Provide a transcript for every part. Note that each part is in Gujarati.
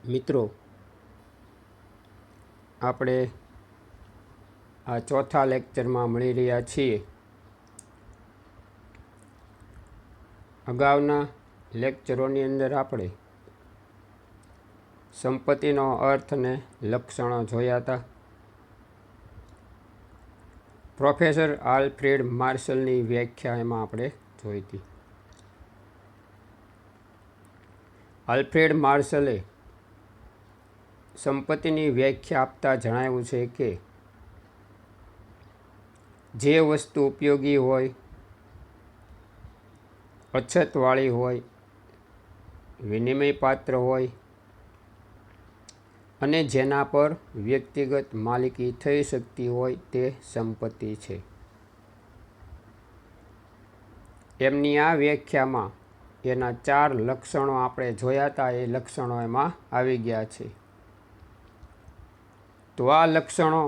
મિત્રો, આપણે આ ચોથા લેક્ચરમાં મળી રહ્યા છીએ. અગાઉના લેક્ચરોની અંદર આપણે સંપત્તિનો અર્થ અને લક્ષણો જોયા હતા. પ્રોફેસર આલ્ફ્રેડ માર્શલની વ્યાખ્યા એમાં આપણે જોઈ હતી. આલ્ફ્રેડ માર્શલે સંપત્તિની વ્યાખ્યા આપતા જણાવ્યું છે કે જે વસ્તુ ઉપયોગી હોય, અછતવાળી હોય, વિનિમય પાત્ર હોય અને જેના પર વ્યક્તિગત માલિકી થઈ શકતી હોય તે સંપત્તિ છે. એમની આ વ્યાખ્યામાં એના 4 લક્ષણો આપણે જોયા હતા. એ લક્ષણો એમાં આવી ગયા છે. તો આ લક્ષણો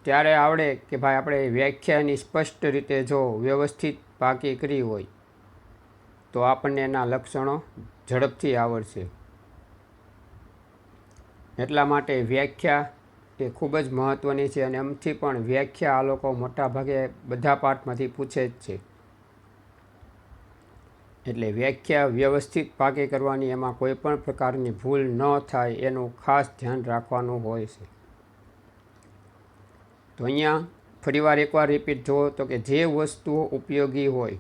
ત્યારે આવડે કે ભાઈ આપણે વ્યાખ્યાની સ્પષ્ટ રીતે જો વ્યવસ્થિત પાકી કરી હોય તો આપણને એના લક્ષણો ઝડપથી આવડશે. એટલા માટે વ્યાખ્યા એ ખૂબ જ મહત્ત્વની છે અને એમથી પણ વ્યાખ્યા આ લોકો મોટાભાગે બધા પાઠમાંથી પૂછે જ છે. એટલે વ્યાખ્યા વ્યવસ્થિત પાકી કરવાની, એમાં કોઈ પણ પ્રકારની ભૂલ ન થાય એનું ખાસ ધ્યાન રાખવાનું હોય છે. તો અહીંયા ફરીવાર એકવાર રિપીટ જુઓ તો કે જે વસ્તુઓ ઉપયોગી હોય,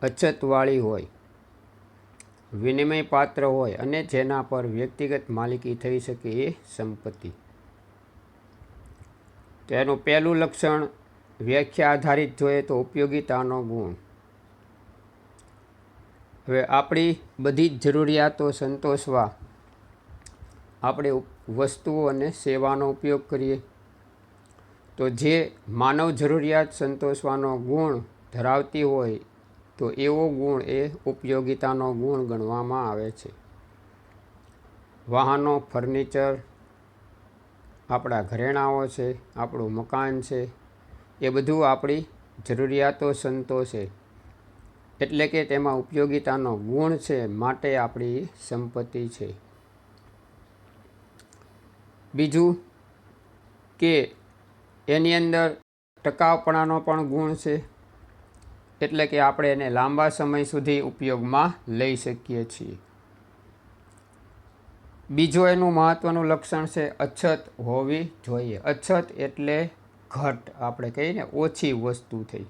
અછતવાળી હોય, વિનિમય પાત્ર હોય અને જેના પર વ્યક્તિગત માલિકી થઈ શકે એ સંપત્તિ. તો એનું પહેલું લક્ષણ વ્યાખ્યા આધારિત જોઈએ તો ઉપયોગિતાનો ગુણ. હવે આપણી બધી જ જરૂરિયાતો સંતોષવા આપણે વસ્તુઓ અને સેવાનો ઉપયોગ કરીએ. તો જે માનવ જરૂરિયાત સંતોષવાનો ગુણ ધરાવતી હોય તો એવો ગુણ એ ઉપયોગિતાનો ગુણ ગણવામાં આવે છે. વાહનો, ફર્નિચર, આપણા ઘરેણાઓ છે, આપણું મકાન છે, એ બધું આપણી જરૂરિયાતો સંતોષે એટલે કે તેમાં ઉપયોગિતાનો ગુણ છે, માટે આપણી સંપત્તિ છે. બીજું કે એની અંદર ટકાઉપણાનો પણ ગુણ છે, એટલે કે આપણે એને લાંબા સમય સુધી ઉપયોગમાં લઈ શકીએ છીએ. બીજું એનું મહત્ત્વનું લક્ષણ છે અછત હોવી જોઈએ. અછત એટલે ઘટ, આપણે કહીએ ને ઓછી વસ્તુ થઈ.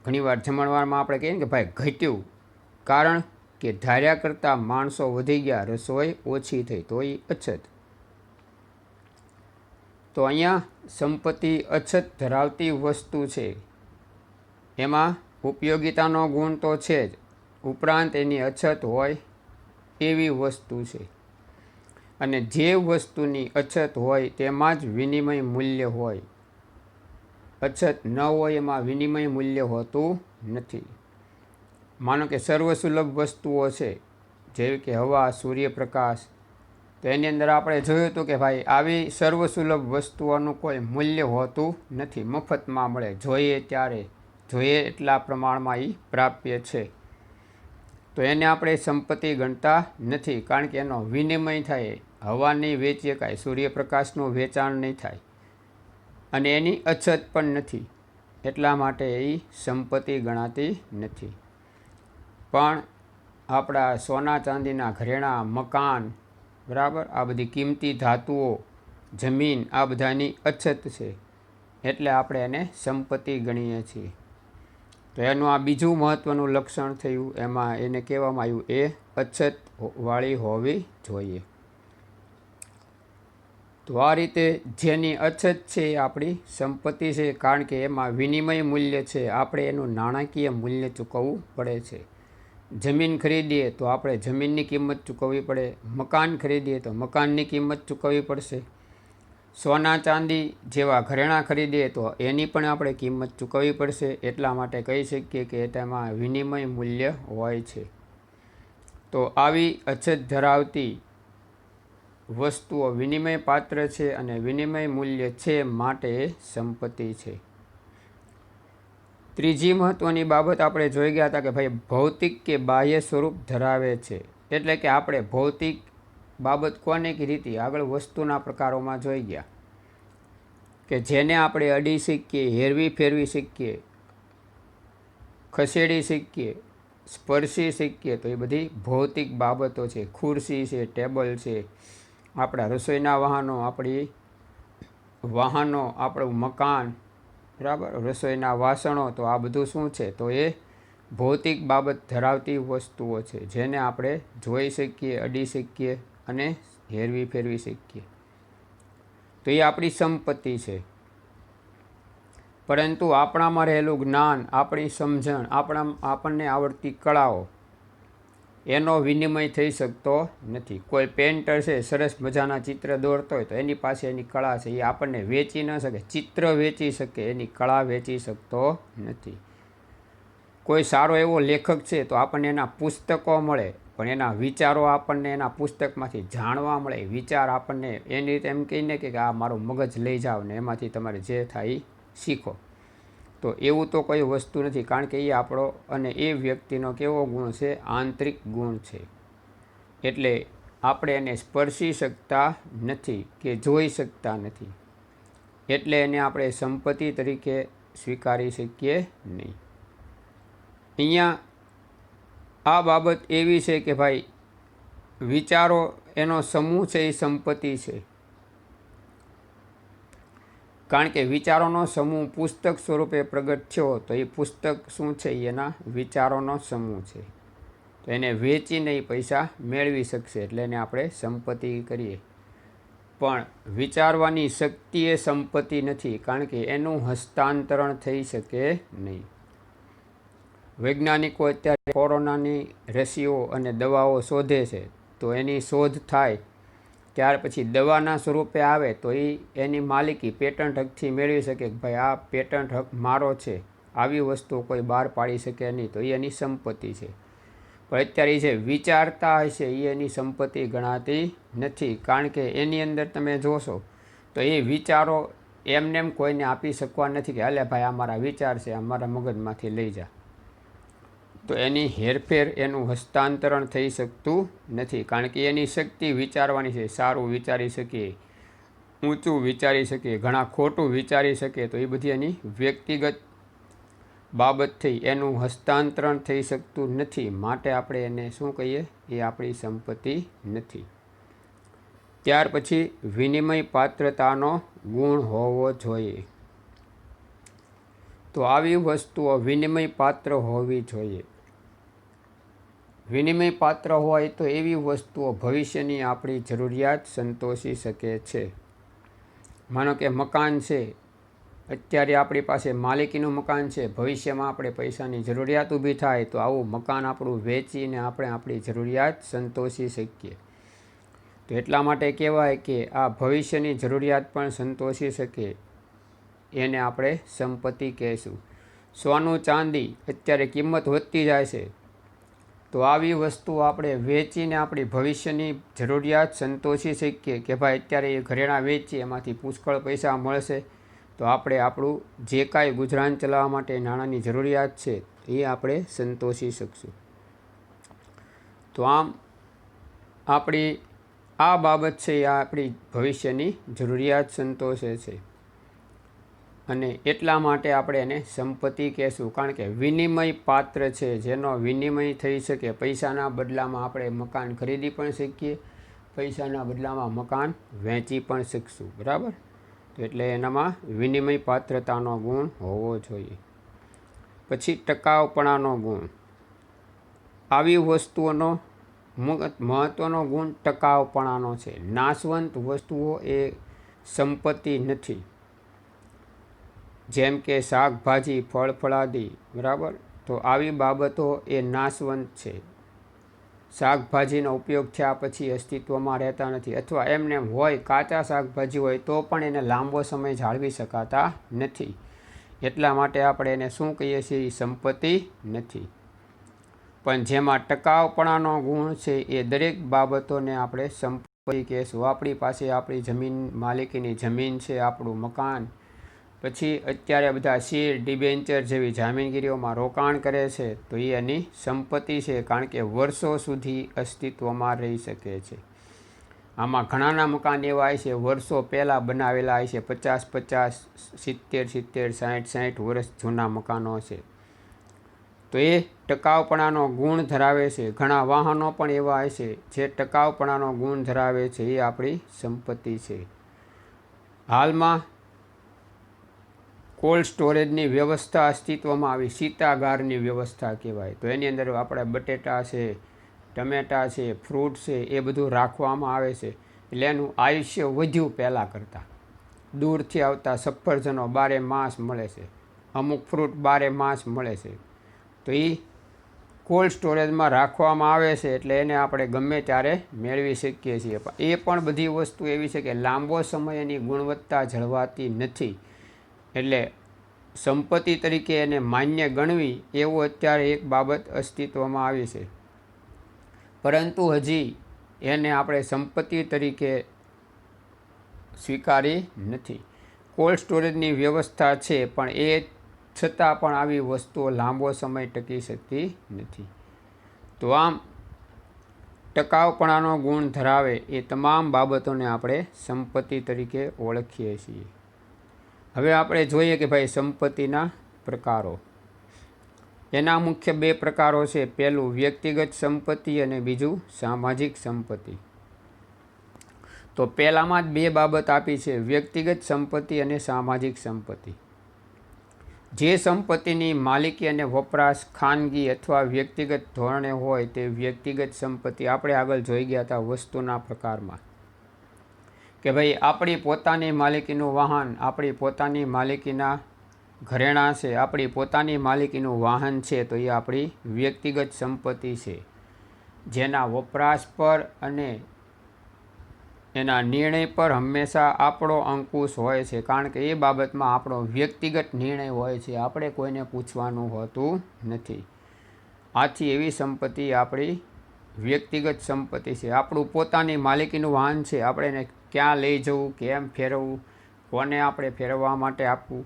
ઘણીવાર જમણવારમાં આપણે કહીએ ને કે ભાઈ ઘટ્યું, કારણ કે ધાર્યા કરતાં માણસો વધી ગયા, રસોઈ ઓછી થઈ, તો એ અછત. તો અહીંયા સંપત્તિ અછત ધરાવતી વસ્તુ છે. એમાં ઉપયોગિતાનો ગુણ તો છે જ, ઉપરાંત એની અછત હોય એવી વસ્તુ છે. અને જે વસ્તુની અછત હોય તેમાં જ વિનિમય મૂલ્ય હોય. અછત ન હોય એમાં વિનિમય મૂલ્ય હોતું નથી. માનો કે સર્વસુલભ વસ્તુઓ છે, જેવી કે હવા, સૂર્યપ્રકાશ, તો એની અંદર આપણે જોયું હતું કે ભાઈ આવી સર્વસુલભ વસ્તુઓનું કોઈ મૂલ્ય હોતું નથી. મફતમાં મળે, જોઈએ ત્યારે, જોઈએ એટલા પ્રમાણમાં એ પ્રાપ્ય છે. તો એને આપણે સંપત્તિ ગણતા નથી, કારણ કે એનો વિનિમય થાય. હવા નહીં વેચી શકાય, સૂર્યપ્રકાશનું વેચાણ નહીં થાય અને એની અછત પણ નથી, એટલા માટે એ સંપત્તિ ગણાતી નથી. પણ આપણા સોના ચાંદીના ઘરેણાં, મકાન, બરાબર, આ બધી કિંમતી ધાતુઓ, જમીન, આ બધાની અછત છે, એટલે આપણે એને સંપત્તિ ગણીએ છીએ. તો એનું આ બીજું મહત્ત્વનું લક્ષણ થયું. એમાં એને કહેવામાં આવ્યું એ અછતવાળી હોવી જોઈએ. તો આ રીતે જેની અછત છે એ આપણી સંપત્તિ છે, કારણ કે એમાં વિનિમય મૂલ્ય છે. આપણે એનું નાણાકીય મૂલ્ય ચૂકવવું પડે છે. જમીન ખરીદીએ તો આપણે જમીનની કિંમત ચૂકવવી પડે, મકાન ખરીદીએ તો મકાનની કિંમત ચૂકવવી પડશે, સોના ચાંદી જેવા ઘરેણાં ખરીદીએ તો એની પણ આપણે કિંમત ચૂકવવી પડશે. એટલા માટે કહી શકીએ કે તેમાં વિનિમય મૂલ્ય હોય છે. તો આવી અછત ધરાવતી વસ્તુઓ વિનિમય પાત્ર છે અને વિનિમય મૂલ્ય છે, માટે સંપત્તિ છે. ત્રીજી મહત્ત્વની બાબત આપણે જોઈ ગયા હતા કે ભાઈ ભૌતિક કે બાહ્ય સ્વરૂપ ધરાવે છે. એટલે કે આપણે ભૌતિક બાબત કોને કીધી આગળ વસ્તુના પ્રકારોમાં જોઈ ગયા કે જેને આપણે અડી શકીએ, હેરવી ફેરવી શકીએ, ખસેડી શકીએ, સ્પર્શી શકીએ, તો એ બધી ભૌતિક બાબતો છે. ખુરશી છે, ટેબલ છે, આપણા રસોઈના વાહનો, આપણું મકાન, બરાબર, રસોઈના વાસણો, તો આ બધું શું છે? તો એ ભૌતિક બાબત ધરાવતી વસ્તુઓ છે જેને આપણે જોઈ શકીએ, અડી શકીએ અને હેરવી ફેરવી શકીએ. તો એ આપણી સંપત્તિ છે. પરંતુ આપણામાં રહેલું જ્ઞાન, આપણી સમજણ, આપણને આવડતી કળાઓ, એનો વિનિમય થઈ શકતો નથી. કોઈ પેન્ટર છે, સરસ મજાના ચિત્ર દોરતો હોય તો એની પાસે એની કળા છે, એ આપણને વેચી ન શકે. ચિત્ર વેચી શકે, એની કળા વેચી શકતો નથી. કોઈ સારો એવો લેખક છે તો આપણને એના પુસ્તકો મળે, પણ એના વિચારો આપણને એના પુસ્તકમાંથી જાણવા મળે. વિચાર આપણને એની રીતે એમ કહીને કે આ મારું મગજ લઈ જાઓ ને એમાંથી તમારે જે થાય એ શીખો. તો એવું તો કોઈ વસ્તુ નથી, કારણ કે એ આપણો અને એ વ્યક્તિનો કેવો ગુણ છે? આંતરિક ગુણ છે. એટલે આપણે એને સ્પર્શી શકતા નથી કે જોઈ શકતા નથી, એટલે એને આપણે સંપત્તિ તરીકે સ્વીકારી શકીએ નહીં. અહીંયા આ બાબત એવી છે કે ભાઈ વિચારો એનો સમૂહ છે, એ સંપત્તિ છે. કારણ કે વિચારોનો સમૂહ પુસ્તક સ્વરૂપે પ્રગટ થયો તો એ પુસ્તક શું છે? એના વિચારોનો સમૂહ છે. તો એને વેચીને એ પૈસા મેળવી શકશે, એટલે એને આપણે સંપત્તિ કરીએ. પણ વિચારવાની શક્તિ એ સંપત્તિ નથી, કારણ કે એનું હસ્તાંતરણ થઈ શકે નહીં. વૈજ્ઞાનિકો અત્યારે કોરોનાની રસીઓ અને દવાઓ શોધે છે. તો એની શોધ થાય ત્યાર પછી દવાના સ્વરૂપે આવે તો એની માલિકી પેટન્ટ હકથી મેળવી શકે કે ભાઈ આ પેટન્ટ હક મારો છે, આવી વસ્તુ કોઈ બહાર પાડી શકે નહીં, તો એ એની સંપત્તિ છે. પણ અત્યારે જે વિચારતા હશે એ એની સંપત્તિ ગણાતી નથી, કારણ કે એની અંદર તમે જોશો તો એ વિચારો એમને એમ કોઈને આપી શકવા નથી કે અલે ભાઈ આ મારા વિચાર છે, આ મારા મગજમાંથી લઈ જા. તો એની હેરફેર, એનું હસ્તાંતરણ થઈ શકતું નથી, કારણ કે એની શક્તિ વિચારવાની છે. સારું વિચારી શકીએ, ઊંચું વિચારી શકીએ, ઘણા ખોટું વિચારી શકીએ, તો એ બધી એની વ્યક્તિગત બાબત થઈ, એનું હસ્તાંતરણ થઈ શકતું નથી. માટે આપણે એને શું કહીએ? એ આપણી સંપત્તિ નથી. ત્યાર પછી વિનિમય પાત્રતાનો ગુણ હોવો જોઈએ. તો આવી વસ્તુઓ વિનિમય પાત્ર હોવી જોઈએ. વિનિમય પાત્ર હોય તો એવી વસ્તુઓ ભવિષ્યની આપણી જરૂરિયાત સંતોષી શકે છે. માનો કે મકાન છે, અત્યારે આપણી પાસે માલિકીનું મકાન છે, ભવિષ્યમાં આપણે પૈસાની જરૂરિયાત ઊભી થાય તો આવું મકાન આપણું વેચીને આપણે આપણી જરૂરિયાત સંતોષી શકીએ. તો એટલા માટે કહેવાય કે આ ભવિષ્યની જરૂરિયાત પણ સંતોષી શકે, એને આપણે સંપત્તિ કહેશું. સોનું ચાંદી અત્યારે કિંમત વધતી જાય છે, તો આવી વસ્તુ આપણે વેચીને આપણી ભવિષ્યની જરૂરિયાત સંતોષી શકીએ કે ભાઈ અત્યારે એ ઘરેણાં વેચીએ એમાંથી પુષ્કળ પૈસા મળશે, તો આપણે આપણું જે કાંઈ ગુજરાન ચલાવવા માટે નાણાંની જરૂરિયાત છે એ આપણે સંતોષી શકશું. તો આમ આપણી આ બાબત છે એ આપણી ભવિષ્યની જરૂરિયાત સંતોષે છે, અને એટલા માટે આપણે એને સંપત્તિ કહેશું. કારણ કે વિનિમય પાત્ર છે, જેનો વિનિમય થઈ શકે. પૈસાના બદલામાં આપણે મકાન ખરીદી પણ શકીએ, પૈસાના બદલામાં મકાન વેચી પણ શકશું, બરાબર. તો એટલે એનામાં વિનિમય પાત્રતાનો ગુણ હોવો જોઈએ. પછી ટકાઉપણાનો ગુણ. આવી વસ્તુઓનો મહત્ત્વનો ગુણ ટકાઉપણાનો છે. નાશવંત વસ્તુઓ એ સંપત્તિ નથી. જેમ કે શાકભાજી, ફળ ફળાદી, બરાબર. તો આવી બાબતો એ નાશવંત છે. શાકભાજીનો ઉપયોગ થયા પછી અસ્તિત્વમાં રહેતા નથી, અથવા એમને હોય કાચા શાકભાજી હોય તો પણ એને લાંબો સમય જાળવી શકાતા નથી. એટલા માટે આપણે એને શું કહીએ છીએ? સંપત્તિ નથી. પણ જેમાં ટકાઉપણાનો ગુણ છે એ દરેક બાબતોને આપણે સંપત્તિ કહેશું. આપણી પાસે આપણી જમીન, માલિકીની જમીન છે, આપણું મકાન, પછી અત્યારે બધા શેર ડિબેન્ચર જેવી જામીનગીરીઓમાં રોકાણ કરે છે તો એ એની સંપત્તિ છે, કારણ કે વર્ષો સુધી અસ્તિત્વમાં રહી શકે છે. આમાં ઘણાના મકાન એવા હોય છે વર્ષો પહેલાં બનાવેલા હોય છે, 50-50, 70-70, 60-60 વર્ષ જૂના મકાનો છે. તો એ ટકાઉપણાનો ગુણ ધરાવે છે. ઘણા વાહનો પણ એવા હોય છે જે ટકાઉપણાનો ગુણ ધરાવે છે, એ આપણી સંપત્તિ છે. હાલમાં કોલ્ડ સ્ટોરેજની વ્યવસ્થા અસ્તિત્વમાં આવી, શીતાગારની વ્યવસ્થા કહેવાય. તો એની અંદર આપણે બટેટા છે, ટમેટાં છે, ફ્રૂટ છે, એ બધું રાખવામાં આવે છે. એટલે એનું આયુષ્ય વધ્યું પહેલાં કરતાં. દૂરથી આવતા સફરજનો 12 માસ મળે છે, અમુક ફ્રૂટ 12 માસ મળે છે. તો એ કોલ્ડ સ્ટોરેજમાં રાખવામાં આવે છે એટલે એને આપણે ગમે ત્યારે મેળવી શકીએ છીએ. એ પણ બધી વસ્તુ એવી છે કે લાંબો સમય એની ગુણવત્તા જળવાતી નથી, એટલે સંપત્તિ તરીકે એને માન્ય ગણવી એવું અત્યારે એક બાબત અસ્તિત્વમાં આવી છે. પરંતુ હજી એને આપણે સંપત્તિ તરીકે સ્વીકારી નથી. કોલ્ડ સ્ટોરેજની વ્યવસ્થા છે, પણ એ છતાં પણ આવી વસ્તુઓ લાંબો સમય ટકી શકતી નથી. તો આમ ટકાઉપણાનો ગુણ ધરાવે એ તમામ બાબતોને આપણે સંપત્તિ તરીકે ઓળખીએ છીએ. હવે આપણે જોઈએ કે ભાઈ સંપત્તિના પ્રકારો. એના મુખ્ય 2 પ્રકારો છે. પહેલું વ્યક્તિગત સંપત્તિ અને બીજું સામાજિક સંપત્તિ. તો પહેલામાં જ 2 બાબત આપી છે, વ્યક્તિગત સંપત્તિ અને સામાજિક સંપત્તિ. જે સંપત્તિની માલિકી અને વપરાશ ખાનગી અથવા વ્યક્તિગત ધોરણે હોય તે વ્યક્તિગત સંપત્તિ. આપણે આગળ જોઈ ગયા હતા વસ્તુના પ્રકારમાં કે ભાઈ આપણી પોતાની માલિકીનું વાહન, આપણી પોતાની માલિકીના ઘરેણાં છે, આપણી પોતાની માલિકીનું વાહન છે, તો એ આપણી વ્યક્તિગત સંપત્તિ છે, જેના વપરાશ પર અને એના નિર્ણય પર હંમેશા આપણો અંકુશ હોય છે, કારણ કે એ બાબતમાં આપણો વ્યક્તિગત નિર્ણય હોય છે, આપણે કોઈને પૂછવાનું હોતું નથી. આથી એવી સંપત્તિ આપણી વ્યક્તિગત સંપત્તિ છે. આપણું પોતાની માલિકીનું વાહન છે, આપણે એને ક્યાં લઈ જવું, કેમ ફેરવવું, કોને આપણે ફેરવવા માટે આપવું,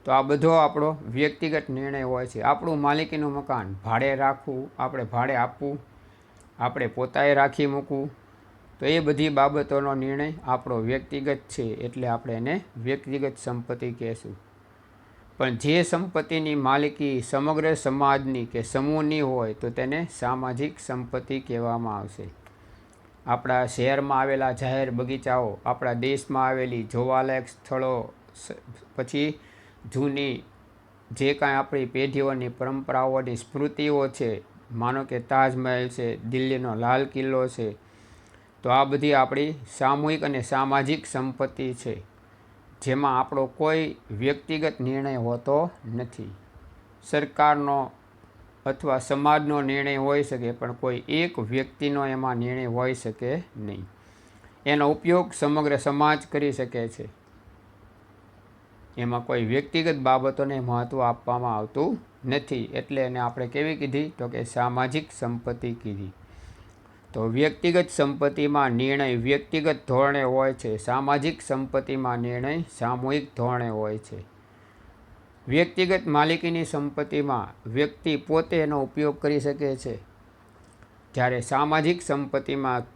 તો આ બધો આપણો વ્યક્તિગત નિર્ણય હોય છે. આપણું માલિકીનું મકાન ભાડે રાખવું, આપણે ભાડે આપવું, આપણે પોતાએ રાખી મૂકવું, તો એ બધી બાબતોનો નિર્ણય આપણો વ્યક્તિગત છે, એટલે આપણે એને વ્યક્તિગત સંપત્તિ કહેશું. પણ જે સંપત્તિની માલિકી સમગ્ર સમાજની કે સમૂહની હોય તો તેને સામાજિક સંપત્તિ કહેવામાં આવશે. આપણા શહેરમાં આવેલા જાહેર બગીચાઓ, આપણા દેશમાં આવેલી જોવાલાયક સ્થળો, પછી જૂની જે કાંઈ આપણી પેઢીઓની પરંપરાઓની સ્મૃતિઓ છે, માનો કે તાજમહેલ છે, દિલ્હીનો લાલ કિલ્લો છે, તો આ બધી આપણી સામૂહિક અને સામાજિક સંપત્તિ છે, જેમાં આપણો કોઈ વ્યક્તિગત નિર્ણય હોતો નથી. સરકારનો અથવા સમાજનો નિર્ણય હોઈ શકે, પણ કોઈ એક વ્યક્તિનો એમાં નિર્ણય હોઈ શકે નહીં. એનો ઉપયોગ સમગ્ર સમાજ કરી શકે છે. એમાં કોઈ વ્યક્તિગત બાબતોને મહત્ત્વ આપવામાં આવતું નથી, એટલે એને આપણે કેવી કીધી, તો કે સામાજિક સંપત્તિ કીધી. તો વ્યક્તિગત સંપત્તિમાં નિર્ણય વ્યક્તિગત ધોરણે હોય છે, સામાજિક સંપત્તિમાં નિર્ણય સામૂહિક ધોરણે હોય છે. વ્યક્તિગત માલિકીની સંપત્તિમાં વ્યક્તિ પોતે એનો ઉપયોગ કરી શકે છે, જ્યારે સામાજિક સંપત્તિમાં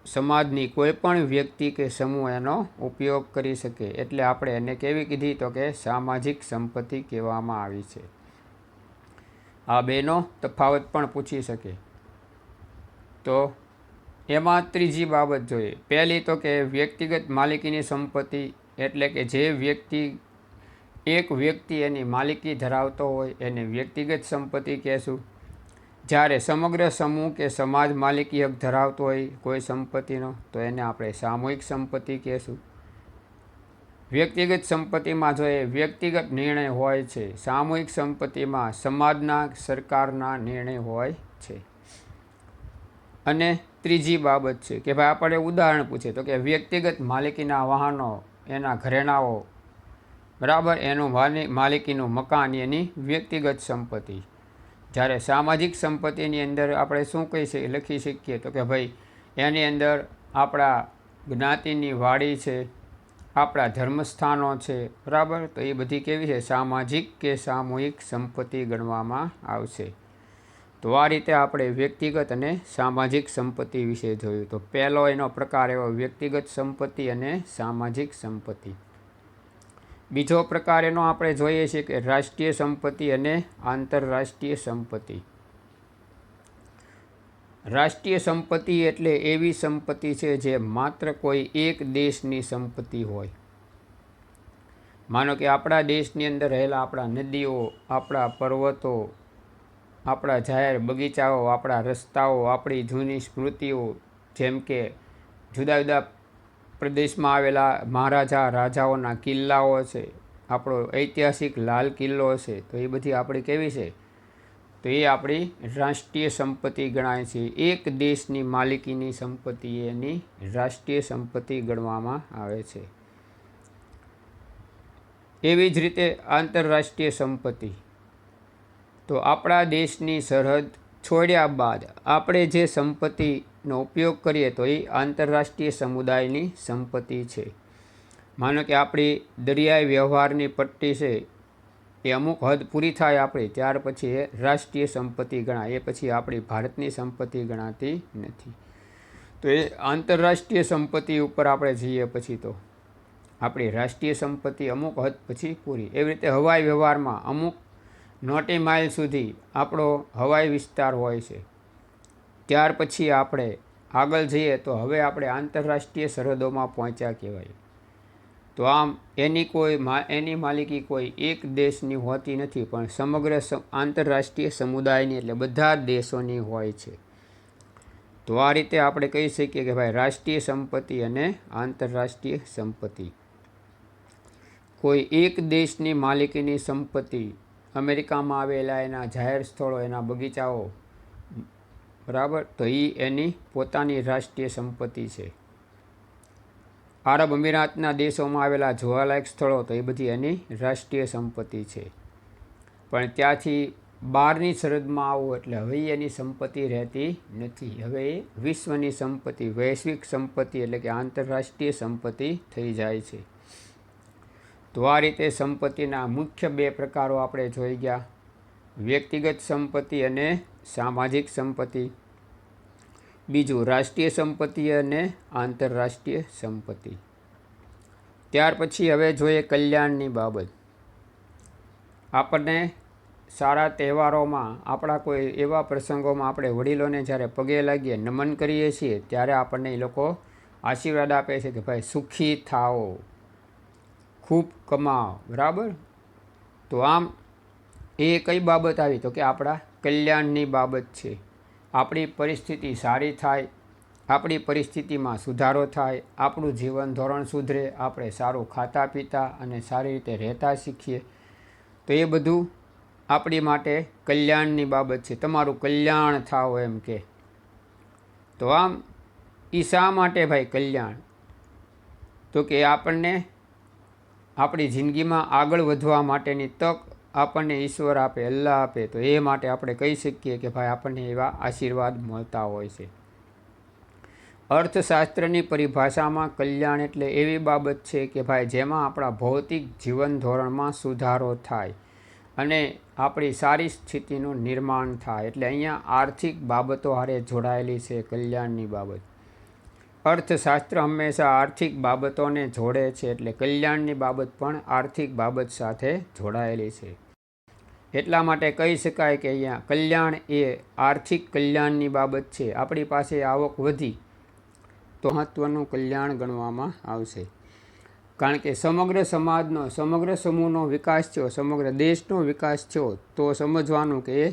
સમાજની કોઈ પણ વ્યક્તિ કે સમૂહ એનો ઉપયોગ કરી શકે, એટલે આપણે એને કેવી કીધી, તો કે સામાજિક સંપત્તિ કહેવામાં આવી છે. આ બેનો તફાવત પણ પૂછી શકે. તો એમાં ત્રીજી બાબત જોઈએ. પહેલી તો કે વ્યક્તિગત માલિકીની સંપત્તિ, એટલે કે જે વ્યક્તિ એક વ્યક્તિ એની માલિકી ધરાવતો હોય એને વ્યક્તિગત સંપત્તિ કહેશું. જ્યારે સમગ્ર સમૂહ કે સમાજ માલિકી હક ધરાવતો હોય કોઈ સંપત્તિનો, તો એને આપણે સામૂહિક સંપત્તિ કહેશું. વ્યક્તિગત સંપત્તિમાં જો એ વ્યક્તિગત નિર્ણય હોય છે, સામૂહિક સંપત્તિમાં સમાજના, સરકારના નિર્ણય હોય છે. અને ત્રીજી બાબત છે કે ભાઈ આપણે ઉદાહરણ પૂછે તો કે વ્યક્તિગત માલિકીના વાહનો, એના ઘરેણાઓ, બરાબર, એનું માલિકીનું મકાન એની વ્યક્તિગત સંપત્તિ. જ્યારે સામાજિક સંપત્તિની અંદર આપણે શું લખી શકીએ, તો કે ભાઈ એની અંદર આપણા જ્ઞાતિની વાડી છે, આપણા ધર્મસ્થાનો છે, બરાબર, તો એ બધી કેવી છે? સામાજિક કે સામૂહિક સંપત્તિ ગણવામાં આવશે. તો આ રીતે આપણે વ્યક્તિગત અને સામાજિક સંપત્તિ વિશે જોયું. તો પહેલો એનો પ્રકાર એવો વ્યક્તિગત સંપત્તિ અને સામાજિક સંપત્તિ. બીજો પ્રકાર એનો આપણે જોઈએ છીએ કે રાષ્ટ્રીય સંપત્તિ અને આંતરરાષ્ટ્રીય સંપત્તિ. રાષ્ટ્રીય સંપત્તિ એટલે એવી સંપત્તિ છે જે માત્ર કોઈ એક દેશની સંપત્તિ હોય. માનો કે આપણા દેશની અંદર રહેલા આપણા નદીઓ, આપણા પર્વતો, આપણા જાહેર બગીચાઓ, આપણા રસ્તાઓ, આપણી જૂની સ્મૃતિઓ, જેમ કે જુદા જુદા પ્રદેશમાં આવેલા મહારાજા રાજાઓના કિલ્લાઓ છે, આપણો ઐતિહાસિક લાલ કિલ્લો છે, તો એ બધી આપણી કેવી છે? તો એ આપણી રાષ્ટ્રીય સંપત્તિ ગણાય છે. એક દેશની માલિકીની સંપત્તિ એની રાષ્ટ્રીય સંપત્તિ ગણવામાં આવે છે. એવી જ રીતે આંતરરાષ્ટ્રીય સંપત્તિ, તો આપણા દેશની સરહદ છોડ્યા બાદ આપણે જે સંપત્તિનો ઉપયોગ કરીએ તો એ આંતરરાષ્ટ્રીય સમુદાયની સંપત્તિ છે. માનો કે આપણી દરિયાઈ વ્યવહારની પટ્ટી છે, એ અમુક હદ પૂરી થાય આપણી, ત્યાર પછી એ રાષ્ટ્રીય સંપત્તિ ગણાય. એ પછી આપણી ભારતની સંપત્તિ ગણાતી નથી. તો એ આંતરરાષ્ટ્રીય સંપત્તિ ઉપર આપણે જઈએ પછી તો આપણી રાષ્ટ્રીય સંપત્તિ અમુક હદ પછી પૂરી. એવી રીતે હવાઈ વ્યવહારમાં અમુક નોટી માઇલ સુધી આપણો હવાઈ વિસ્તાર હોય છે. ત્યાર પછી આપણે આગળ જઈએ તો હવે આપણે આંતરરાષ્ટ્રીય સરહદોમાં પહોંચ્યા કહેવાય. તો આમ એની માલિકી કોઈ એક દેશની હોતી નથી, પણ સમગ્ર આંતરરાષ્ટ્રીય સમુદાયની, એટલે બધા દેશોની હોય છે. તો આ રીતે આપણે કહી શકીએ કે ભાઈ રાષ્ટ્રીય સંપત્તિ અને આંતરરાષ્ટ્રીય સંપત્તિ. કોઈ એક દેશની માલિકીની સંપત્તિ, અમેરિકામાં આવેલા એના જાહેર સ્થળો, એના બગીચાઓ, બરાબર, તો એ એની પોતાની રાષ્ટ્રીય સંપત્તિ છે. આરબ અમીરાતના દેશોમાં આવેલા જોવાલાયક સ્થળો, તો એ બધી એની રાષ્ટ્રીય સંપત્તિ છે. પણ ત્યાંથી બહારની સરહદમાં આવો એટલે હવે એની સંપત્તિ રહેતી નથી. હવે એ વિશ્વની સંપત્તિ, વૈશ્વિક સંપત્તિ એટલે કે આંતરરાષ્ટ્રીય સંપત્તિ થઈ જાય છે. તો આ રીતે સંપત્તિના મુખ્ય બે પ્રકારો આપણે જોઈ ગયા: વ્યક્તિગત સંપત્તિ અને સામાજિક સંપત્તિ. બીજું રાષ્ટ્રીય સંપત્તિ અને આંતરરાષ્ટ્રીય સંપત્તિ. ત્યાર પછી હવે જોઈએ કલ્યાણની બાબત. આપણને સારા તહેવારોમાં, આપણા કોઈ એવા પ્રસંગોમાં આપણે વડીલોને જ્યારે પગે લાગીએ, નમન કરીએ છીએ, ત્યારે આપણને એ લોકો આશીર્વાદ આપે છે કે ભાઈ સુખી થાઓ, ખૂબ કમાઓ, બરાબર. તો આમ એ કઈ બાબત આવી? તો કે આપણા કલ્યાણની બાબત છે. આપણી પરિસ્થિતિ સારી થાય, આપણી પરિસ્થિતિમાં સુધારો થાય, આપણું જીવન ધોરણ સુધરે, આપણે સારું ખાતા પીતા અને સારી રીતે રહેતા શીખીએ, તો એ બધું આપણી માટે કલ્યાણની બાબત છે. તમારું કલ્યાણ થાઓ એમ કે. તો આમ એ શા માટે ભાઈ કલ્યાણ? તો કે આપણને આપણી જિંદગીમાં આગળ વધવા માટેની તક આપણને ઈશ્વર આપે, અલ્લાહ આપે. તો એ માટે આપણે કહી શકીએ કે ભાઈ આપણને એવા આશીર્વાદ મળતા હોય છે. અર્થશાસ્ત્રની પરિભાષામાં કલ્યાણ એટલે એવી બાબત છે કે ભાઈ જેમાં આપણા ભૌતિક જીવન ધોરણમાં સુધારો થાય અને આપણી સારી સ્થિતિનું નિર્માણ થાય. એટલે અહીંયા આર્થિક બાબતો હારે જોડાયેલી છે કલ્યાણની બાબત. અર્થશાસ્ત્ર હંમેશા આર્થિક બાબતોને જોડે છે, એટલે કલ્યાણની બાબત પણ આર્થિક બાબત સાથે જોડાયેલી છે. એટલા માટે કહી શકાય કે અહીંયા કલ્યાણ એ આર્થિક કલ્યાણની બાબત છે. આપણી પાસે આવક વધી તો મહત્ત્વનું કલ્યાણ ગણવામાં આવશે. કારણ કે સમગ્ર સમાજનો, સમગ્ર સમૂહનો વિકાસ થયો, સમગ્ર દેશનો વિકાસ થયો, તો સમજવાનું કે એ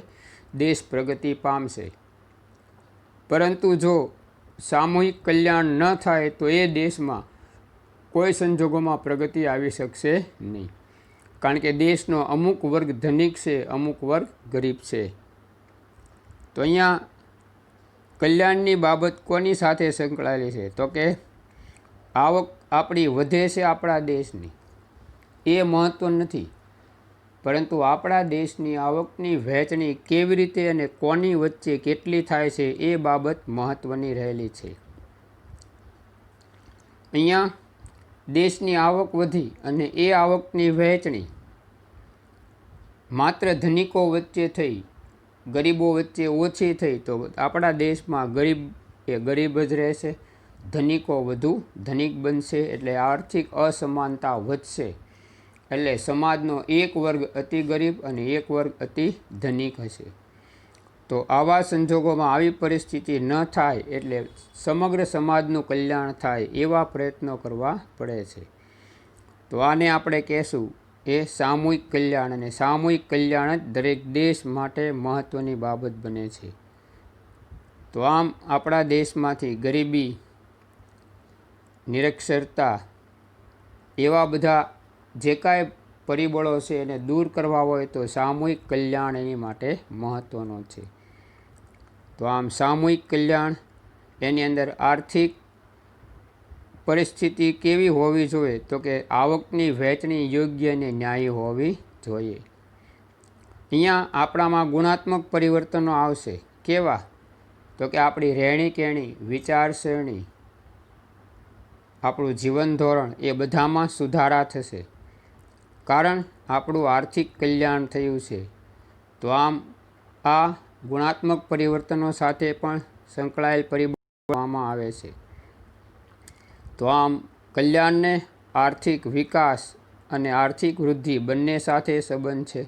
દેશ પ્રગતિ પામશે. પરંતુ જો સામૂહિક કલ્યાણ ન થાય તો એ દેશમાં કોઈ સંજોગોમાં પ્રગતિ આવી શકશે નહીં. કારણ કે દેશનો અમુક વર્ગ ધનિક છે, અમુક વર્ગ ગરીબ છે. તો અહીંયા કલ્યાણની બાબત કોની સાથે સંકળાયેલી છે? તો કે આવક આપણી વધે છે આપણા દેશની, એ મહત્ત્વ નથી, પરંતુ આપણા દેશની આવકની વહેંચણી કેવી રીતે અને કોની વચ્ચે કેટલી થાય છે એ બાબત મહત્ત્વની રહેલી છે. અહીંયા દેશની આવક વધી અને એ આવકની વહેંચણી માત્ર ધનિકો વચ્ચે થઈ, ગરીબો વચ્ચે ઓછી થઈ, તો આપણા દેશમાં ગરીબ એ ગરીબ જ રહેશે, ધનિકો વધુ ધનિક બનશે, એટલે આર્થિક અસમાનતા વધશે. એટલે સમાજનો એક વર્ગ અતિ ગરીબ અને એક વર્ગ અતિ ધનિક હશે. તો આવા સંજોગોમાં આવી પરિસ્થિતિ ન થાય એટલે સમગ્ર સમાજનું કલ્યાણ થાય એવા પ્રયત્નો કરવા પડે છે. તો આને આપણે કહેશું એ સામૂહિક કલ્યાણ, અને સામૂહિક કલ્યાણ જ દરેક દેશ માટે મહત્ત્વની બાબત બને છે. તો આમ આપણા દેશમાંથી ગરીબી, નિરક્ષરતા એવા બધા જે કાંઈ પરિબળો છે એને દૂર કરવા હોય તો સામૂહિક કલ્યાણ એની માટે મહત્ત્વનો છે. તો આમ સામૂહિક કલ્યાણ એની અંદર આર્થિક પરિસ્થિતિ કેવી હોવી જોઈએ? તો કે આવકની વહેંચણી યોગ્ય અને ન્યાયી હોવી જોઈએ. અહીંયા આપણામાં ગુણાત્મક પરિવર્તનો આવશે. કેવા? તો કે આપણી રહેણી કહેણી, વિચારસરણી, આપણું જીવન ધોરણ એ બધામાં સુધારા થશે, કારણ આપણું આર્થિક કલ્યાણ થયું છે. તો આમ આ ગુણાત્મક પરિવર્તનો સાથે પણ સંકળાયેલ પરિબળમાં આવે છે. તો આમ કલ્યાણને આર્થિક વિકાસ અને આર્થિક વૃદ્ધિ બંને સાથે સંબંધ છે,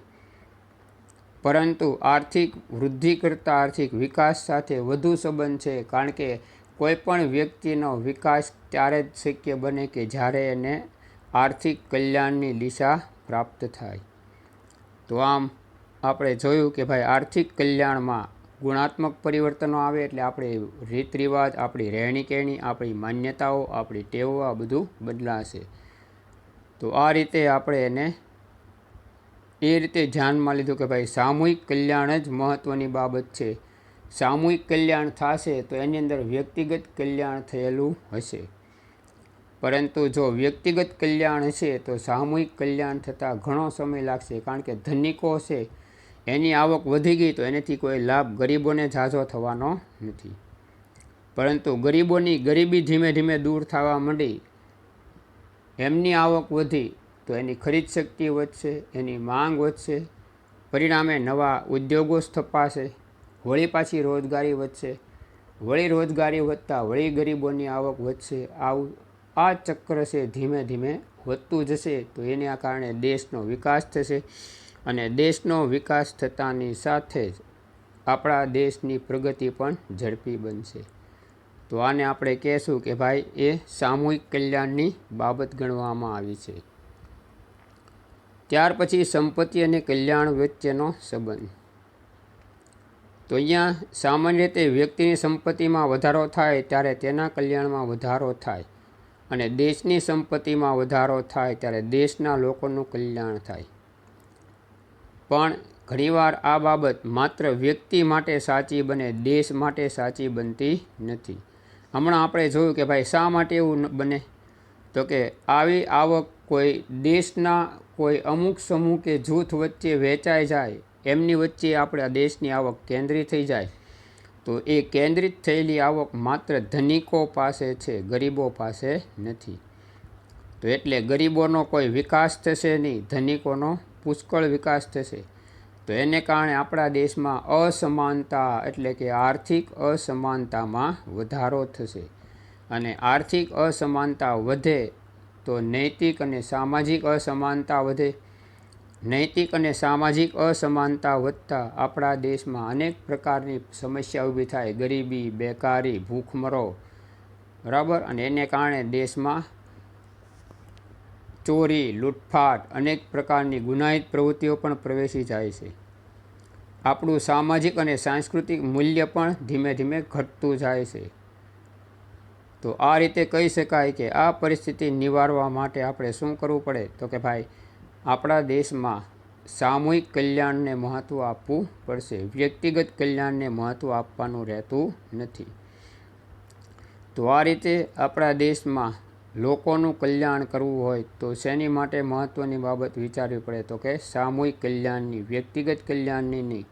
પરંતુ આર્થિક વૃદ્ધિ કરતાં આર્થિક વિકાસ સાથે વધુ સંબંધ છે, કારણ કે કોઈપણ વ્યક્તિનો વિકાસ ત્યારે જ શક્ય બને કે જ્યારે એને આર્થિક કલ્યાણની દિશા પ્રાપ્ત થાય. તો આમ આપણે જોયું કે ભાઈ આર્થિક કલ્યાણમાં ગુણાત્મક પરિવર્તનો આવે એટલે આપણે રીત રિવાજ, આપણી રહેણી કહેણી, આપણી માન્યતાઓ, આપણી ટેવો આ બધું બદલાશે. તો આ રીતે આપણે એને એ રીતે ધ્યાનમાં લીધું કે ભાઈ સામૂહિક કલ્યાણ જ મહત્ત્વની બાબત છે. સામૂહિક કલ્યાણ થશે તો એની અંદર વ્યક્તિગત કલ્યાણ થયેલું હશે, પરંતુ જો વ્યક્તિગત કલ્યાણ હશે તો સામૂહિક કલ્યાણ થતાં ઘણો સમય લાગશે, કારણ કે ધનિકો છે એની આવક વધી ગઈ તો એનાથી કોઈ લાભ ગરીબોને ઝાઝો થવાનો નથી, પરંતુ ગરીબોની ગરીબી ધીમે ધીમે દૂર થવા માંડી, એમની આવક વધી તો એની ખરીદ શક્તિ વધશે, એની માંગ વધશે, પરિણામે નવા ઉદ્યોગો સ્થપાશે, વળી પાછી રોજગારી વધશે, વળી રોજગારી વધતા વળી ગરીબોની આવક વધશે. આ ચક્ર છે ધીમે ધીમે વધતું જશે. તો એના કારણે દેશનો વિકાસ થશે, અને દેશનો વિકાસ થતાની સાથે જ આપણા દેશની પ્રગતિ પણ ઝડપી બનશે. તો આને આપણે કહેશું કે ભાઈ એ સામૂહિક કલ્યાણની બાબત ગણવામાં આવી છે. ત્યાર પછી સંપત્તિ અને કલ્યાણ વચ્ચેનો સંબંધ. તો અહીંયા સામાન્ય રીતે વ્યક્તિની સંપત્તિમાં વધારો થાય ત્યારે તેના કલ્યાણમાં વધારો થાય, અને દેશની સંપત્તિમાં વધારો થાય ત્યારે દેશના લોકોનું કલ્યાણ થાય. પણ ઘણીવાર આ બાબત માત્ર વ્યક્તિ માટે સાચી બને, દેશ માટે સાચી બનતી નથી. હમણાં આપણે જોયું કે ભાઈ શા માટે એવું બને? તો કે આવી આવક કોઈ દેશના કોઈ અમુક સમૂહ કે જૂથ વચ્ચે વહેંચાઈ જાય, એમની વચ્ચે આપણા દેશની આવક કેન્દ્રિત થઈ જાય, તો એ કેન્દ્રિત થયેલી આવક માત્ર ધનિકો પાસે છે, ગરીબો પાસે નથી. તો એટલે ગરીબોનો કોઈ વિકાસ થશે નહીં, ધનિકોનો પુષ્કળ વિકાસ થશે. તો એને કારણે આપણા દેશમાં અસમાનતા એટલે કે આર્થિક અસમાનતામાં વધારો થશે, અને આર્થિક અસમાનતા વધે તો નૈતિક અને સામાજિક અસમાનતા વધે. નૈતિક અને સામાજિક અસમાનતા વધતા આપણા દેશમાં અનેક પ્રકારની સમસ્યા ઊભી થાય, ગરીબી, બેકારી, ભૂખમરો, બરાબર. અને એને કારણે દેશમાં ચોરી, લૂંટફાટ, અનેક પ્રકારની ગુનાહિત પ્રવૃત્તિઓ પણ પ્રવેશી જાય છે. આપણું સામાજિક અને સાંસ્કૃતિક મૂલ્ય પણ ધીમે ધીમે ઘટતું જાય છે. તો આ રીતે કહી શકાય કે આ પરિસ્થિતિ નિવારવા માટે આપણે શું કરવું પડે? તો કે ભાઈ આપણા દેશમાં સામૂહિક કલ્યાણને મહત્ત્વ આપવું પડશે, વ્યક્તિગત કલ્યાણને મહત્ત્વ આપવાનું રહેતું નથી. તો આ રીતે આપણા દેશમાં લોકોનું કલ્યાણ કરવું હોય તો શેની માટે મહત્ત્વની બાબત વિચારવી પડે? તો કે સામૂહિક કલ્યાણની, વ્યક્તિગત કલ્યાણની નહીં.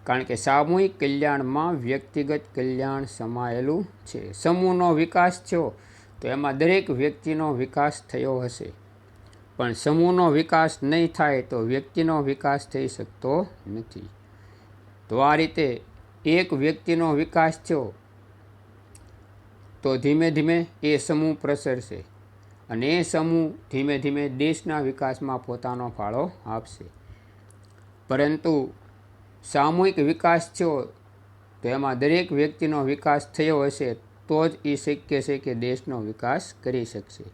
કારણ કે સામૂહિક કલ્યાણમાં વ્યક્તિગત કલ્યાણ સમાયેલું છે. સમૂહનો વિકાસ થયો તો એમાં દરેક વ્યક્તિનો વિકાસ થયો હશે, પણ સમૂહનો વિકાસ નહીં થાય તો વ્યક્તિનો વિકાસ થઈ શકતો નથી. તો આ રીતે એક વ્યક્તિનો વિકાસ થયો તો ધીમે ધીમે એ સમૂહ પ્રસરશે અને એ સમૂહ ધીમે ધીમે દેશના વિકાસમાં પોતાનો ફાળો આપશે. પરંતુ સામૂહિક વિકાસ થયો તો એમાં દરેક વ્યક્તિનો વિકાસ થયો હશે તો જ એ શક્ય છે કે દેશનો વિકાસ કરી શકશે.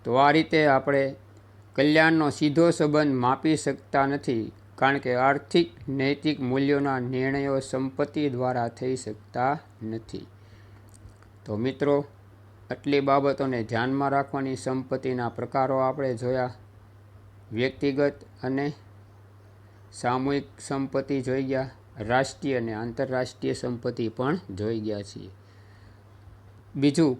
તો આ રીતે આપણે કલ્યાણનો સીધો સંબંધ માપી શકતા નથી, કારણ કે આર્થિક નૈતિક મૂલ્યોના નિર્ણયો સંપત્તિ દ્વારા થઈ શકતા નથી. તો મિત્રો, આટલી બાબતોને ધ્યાનમાં રાખવાની સંપત્તિના પ્રકારો આપણે જોયા. વ્યક્તિગત અને સામૂહિક સંપત્તિ જોઈ ગયા, રાષ્ટ્રીય અને આંતરરાષ્ટ્રીય સંપત્તિ પણ જોઈ ગયા છીએ. બીજું,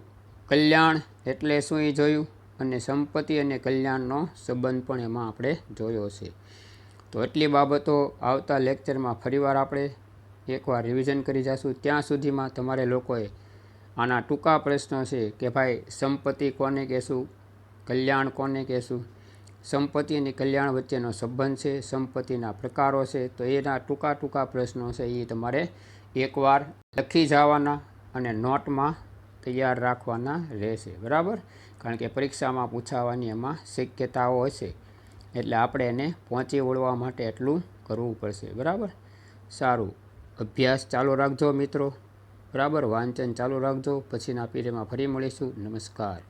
કલ્યાણ એટલે શું એ જોયું, અને સંપત્તિ અને કલ્યાણનો સંબંધ પણ એમાં આપણે જોયો છે. તો એટલી બાબતો આવતા લેક્ચરમાં ફરીવાર આપણે એકવાર રિવિઝન કરી જઈશું. ત્યાં સુધીમાં તમારે લોકોએ આના ટૂંકા પ્રશ્નો છે કે ભાઈ સંપત્તિ કોને કહેશું, કલ્યાણ કોને કહેશું, સંપત્તિ અને કલ્યાણ વચ્ચેનો સંબંધ છે, સંપત્તિના પ્રકારો છે, તો એના ટૂંકા પ્રશ્નો છે એ તમારે એકવાર લખી જવાના અને નોટમાં તૈયાર રાખવાના રહેશે. બરાબર, કારણ કે પરીક્ષામાં પૂછાવાની એમાં શક્યતાઓ હશે, એટલે આપણે એને પહોંચી વળવા માટે એટલું કરવું પડશે. બરાબર, સારું, અભ્યાસ ચાલુ રાખજો મિત્રો. બરાબર, વાંચન ચાલુ રાખજો. પછીના પીરિયડમાં ફરી મળીશું. નમસ્કાર.